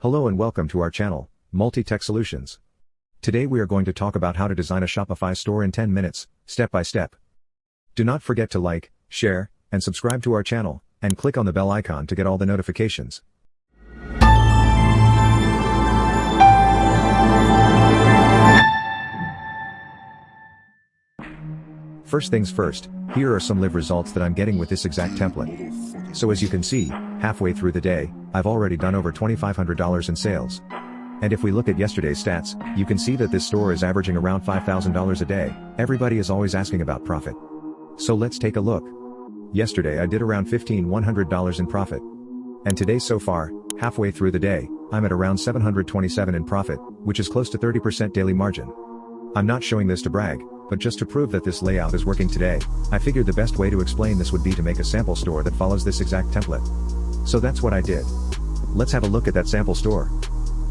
Hello and welcome to our channel, Multi-Tech Solutions. Today we are going to talk about how to design a Shopify store in 10 minutes, step by step. Do not forget to like, share, and subscribe to our channel, and click on the bell icon to get all the notifications. First things first, here are some live results that I'm getting with this exact template. So as you can see, halfway through the day, I've already done over $2,500 in sales. And if we look at yesterday's stats, you can see that this store is averaging around $5,000 a day. Everybody is always asking about profit. So let's take a look. Yesterday I did around $1,100 in profit. And today so far, halfway through the day, I'm at around $727 in profit, which is close to 30% daily margin. I'm not showing this to brag, but just to prove that this layout is working today, I figured the best way to explain this would be to make a sample store that follows this exact template. So that's what I did. Let's have a look at that sample store.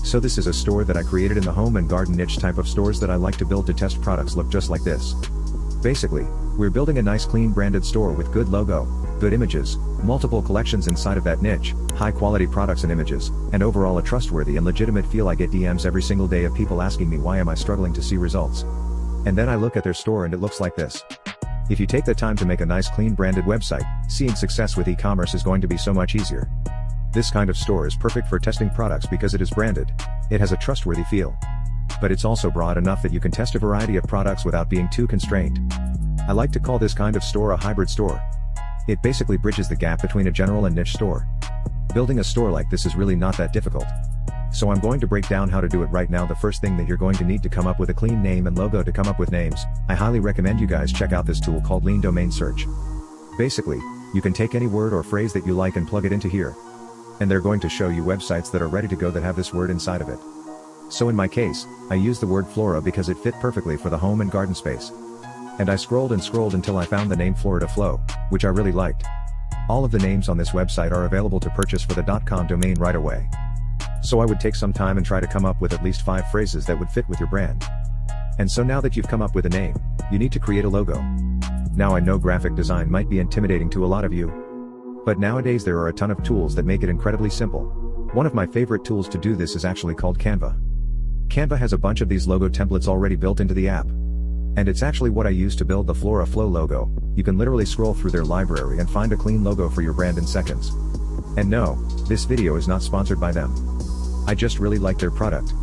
So this is a store that I created in the home and garden niche type of stores that I like to build to test products look just like this. Basically, we're building a nice clean branded store with good logo, good images, multiple collections inside of that niche, high quality products and images, and overall a trustworthy and legitimate feel. I get DMs every single day of people asking me why am I struggling to see results. And then I look at their store and it looks like this. If you take the time to make a nice clean branded website, seeing success with e-commerce is going to be so much easier. This kind of store is perfect for testing products because it is branded. It has a trustworthy feel. But it's also broad enough that you can test a variety of products without being too constrained. I like to call this kind of store a hybrid store. It basically bridges the gap between a general and niche store. Building a store like this is really not that difficult. So I'm going to break down how to do it right now. The first thing that you're going to need to come up with a clean name and logo. To come up with names, I highly recommend you guys check out this tool called Lean Domain Search. Basically, you can take any word or phrase that you like and plug it into here. And they're going to show you websites that are ready to go that have this word inside of it. So in my case, I used the word Flora because it fit perfectly for the home and garden space. And I scrolled and scrolled until I found the name Florida Flow, which I really liked. All of the names on this website are available to purchase for the .com domain right away. So I would take some time and try to come up with at least 5 phrases that would fit with your brand. And so now that you've come up with a name, you need to create a logo. Now I know graphic design might be intimidating to a lot of you. But nowadays there are a ton of tools that make it incredibly simple. One of my favorite tools to do this is actually called Canva. Canva has a bunch of these logo templates already built into the app. And it's actually what I use to build the Flora Flow logo. You can literally scroll through their library and find a clean logo for your brand in seconds. And no, this video is not sponsored by them. I just really like their product.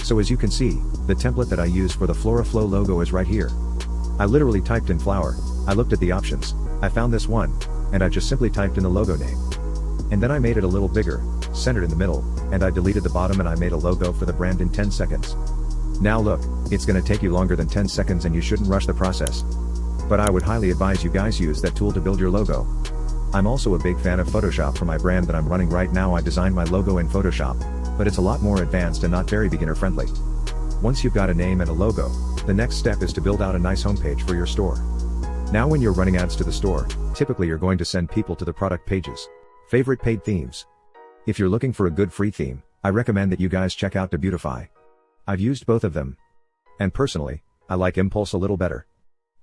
So as you can see, the template that I use for the Flora Flow logo is right here. I literally typed in flower, I looked at the options, I found this one, and I just simply typed in the logo name. And then I made it a little bigger, centered in the middle, and I deleted the bottom and I made a logo for the brand in 10 seconds. Now look, it's gonna take you longer than 10 seconds and you shouldn't rush the process. But I would highly advise you guys use that tool to build your logo. I'm also a big fan of Photoshop for my brand that I'm running right now. I designed my logo in Photoshop, but it's a lot more advanced and not very beginner friendly. Once you've got a name and a logo, the next step is to build out a nice homepage for your store. Now when you're running ads to the store, typically you're going to send people to the product pages. Favorite paid themes. If you're looking for a good free theme, I recommend that you guys check out Beautify. I've used both of them. And personally, I like Impulse a little better.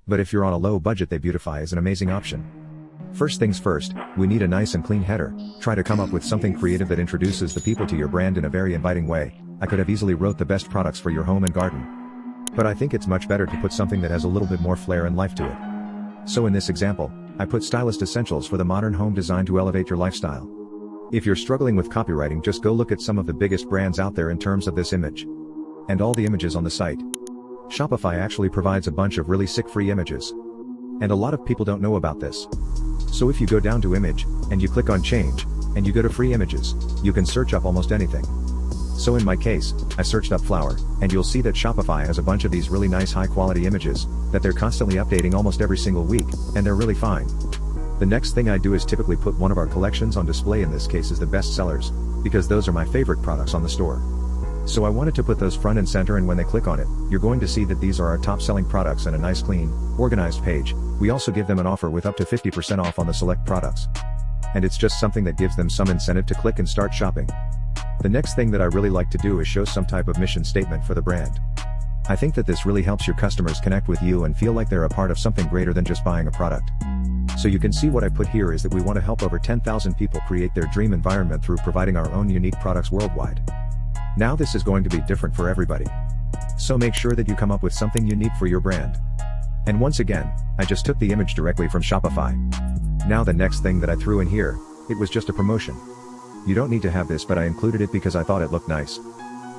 But if you're on a low budget, Beautify is an amazing option. First things first, we need a nice and clean header. Try to come up with something creative that introduces the people to your brand in a very inviting way. I could have easily wrote the best products for your home and garden. But I think it's much better to put something that has a little bit more flair and life to it. So in this example, I put stylist essentials for the modern home design to elevate your lifestyle. If you're struggling with copywriting, just go look at some of the biggest brands out there in terms of this image. And all the images on the site. Shopify actually provides a bunch of really sick free images. And a lot of people don't know about this. So if you go down to image, and you click on change, and you go to free images, you can search up almost anything. So in my case, I searched up flower, and you'll see that Shopify has a bunch of these really nice high quality images, that they're constantly updating almost every single week, and they're really fine. The next thing I do is typically put one of our collections on display. In this case is the best sellers, because those are my favorite products on the store. So I wanted to put those front and center, and when they click on it, you're going to see that these are our top selling products and a nice clean, organized page. We also give them an offer with up to 50% off on the select products. And it's just something that gives them some incentive to click and start shopping. The next thing that I really like to do is show some type of mission statement for the brand. I think that this really helps your customers connect with you and feel like they're a part of something greater than just buying a product. So you can see what I put here is that we want to help over 10,000 people create their dream environment through providing our own unique products worldwide. Now this is going to be different for everybody. So make sure that you come up with something unique for your brand. And once again, I just took the image directly from Shopify. Now the next thing that I threw in here, it was just a promotion. You don't need to have this, but I included it because I thought it looked nice.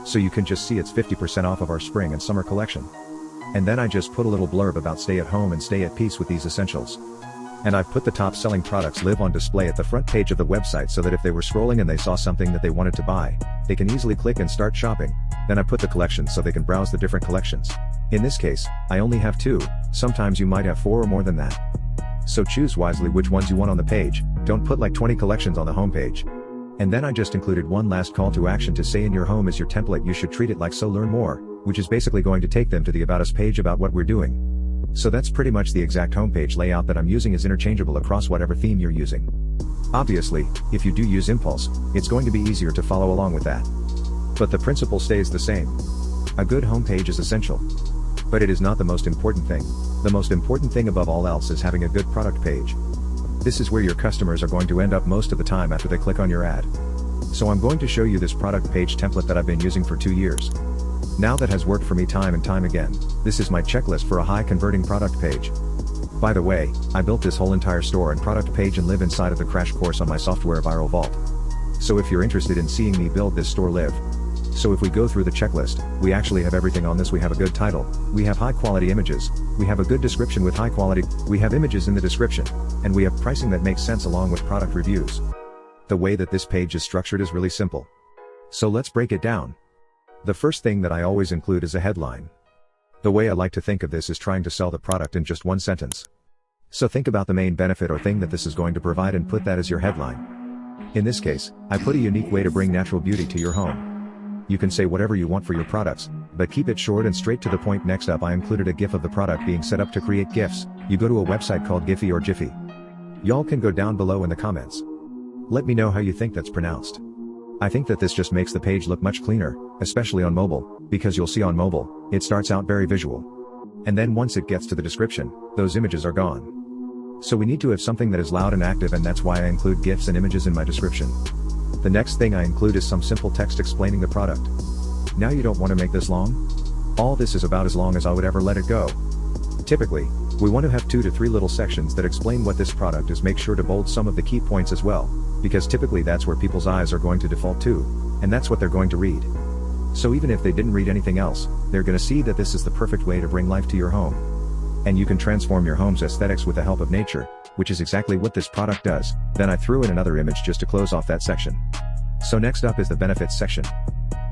So you can just see it's 50% off of our spring and summer collection. And then I just put a little blurb about stay at home and stay at peace with these essentials. And I've put the top selling products live on display at the front page of the website so that if they were scrolling and they saw something that they wanted to buy, they can easily click and start shopping. Then I put the collections so they can browse the different collections. In this case, I only have 2, sometimes you might have 4 or more than that. So choose wisely which ones you want on the page, don't put like 20 collections on the homepage. And then I just included one last call to action to say in your home is your template, you should treat it like so learn more, which is basically going to take them to the About Us page about what we're doing. So that's pretty much the exact homepage layout that I'm using is interchangeable across whatever theme you're using. Obviously, if you do use Impulse, it's going to be easier to follow along with that. But the principle stays the same. A good homepage is essential. But it is not the most important thing. The most important thing above all else is having a good product page. This is where your customers are going to end up most of the time after they click on your ad. So I'm going to show you this product page template that I've been using for 2 years. Now that has worked for me time and time again. This is my checklist for a high converting product page. By the way, I built this whole entire store and product page and live inside of the crash course on my software Viral Vault. So if you're interested in seeing me build this store live. So if we go through the checklist, we actually have everything on this. We have a good title, we have high quality images, we have a good description with high quality, we have images in the description, and we have pricing that makes sense along with product reviews. The way that this page is structured is really simple. So let's break it down. The first thing that I always include is a headline. The way I like to think of this is trying to sell the product in just one sentence. So think about the main benefit or thing that this is going to provide and put that as your headline. In this case, I put a unique way to bring natural beauty to your home. You can say whatever you want for your products, but keep it short and straight to the point. Next up, I included a GIF of the product being set up to create GIFs. You go to a website called Giphy or Jiffy. Y'all can go down below in the comments. Let me know how you think that's pronounced. I think that this just makes the page look much cleaner, especially on mobile, because you'll see on mobile, it starts out very visual. And then once it gets to the description, those images are gone. So we need to have something that is loud and active, and that's why I include GIFs and images in my description. The next thing I include is some simple text explaining the product. Now you don't want to make this long? All this is about as long as I would ever let it go. Typically, we want to have 2 to 3 little sections that explain what this product is. Make sure to bold some of the key points as well, because typically that's where people's eyes are going to default to, and that's what they're going to read. So even if they didn't read anything else, they're going to see that this is the perfect way to bring life to your home. And you can transform your home's aesthetics with the help of nature, which is exactly what this product does. Then I threw in another image just to close off that section. So next up is the benefits section.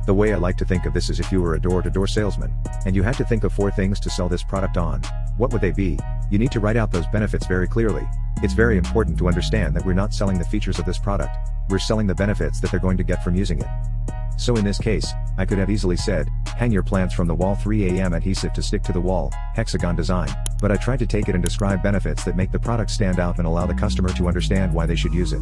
The way I like to think of this is if you were a door-to-door salesman, and you had to think of 4 things to sell this product on, what would they be? You need to write out those benefits very clearly. It's very important to understand that we're not selling the features of this product, we're selling the benefits that they're going to get from using it. So in this case, I could have easily said, hang your plants from the wall 3am adhesive to stick to the wall, hexagon design, but I tried to take it and describe benefits that make the product stand out and allow the customer to understand why they should use it.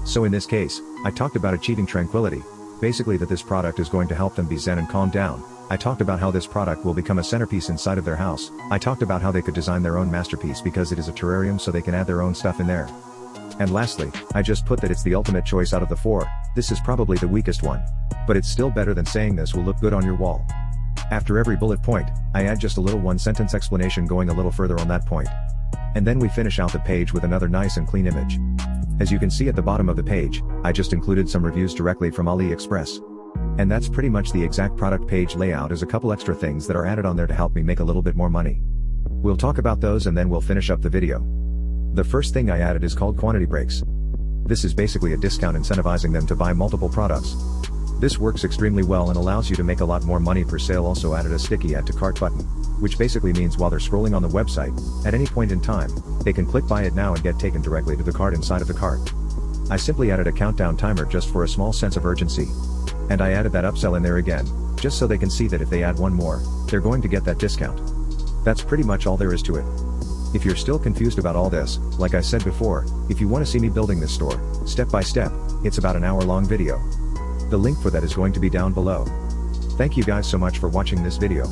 So in this case, I talked about achieving tranquility, basically that this product is going to help them be zen and calm down. I talked about how this product will become a centerpiece inside of their house. I talked about how they could design their own masterpiece because it is a terrarium so they can add their own stuff in there. And lastly, I just put that it's the ultimate choice out of the 4. This is probably the weakest one. But it's still better than saying this will look good on your wall. After every bullet point, I add just a little 1-sentence explanation going a little further on that point. And then we finish out the page with another nice and clean image. As you can see at the bottom of the page, I just included some reviews directly from AliExpress. And that's pretty much the exact product page layout. Is a couple extra things that are added on there to help me make a little bit more money. We'll talk about those and then we'll finish up the video. The first thing I added is called quantity breaks. This is basically a discount incentivizing them to buy multiple products. This works extremely well and allows you to make a lot more money per sale. Also added a sticky add to cart button, which basically means while they're scrolling on the website, at any point in time, they can click buy it now and get taken directly to the cart inside of the cart. I simply added a countdown timer just for a small sense of urgency. And I added that upsell in there again, just so they can see that if they add one more, they're going to get that discount. That's pretty much all there is to it. If you're still confused about all this, like I said before, if you want to see me building this store, step by step, it's about an hour-long video. The link for that is going to be down below. Thank you guys so much for watching this video.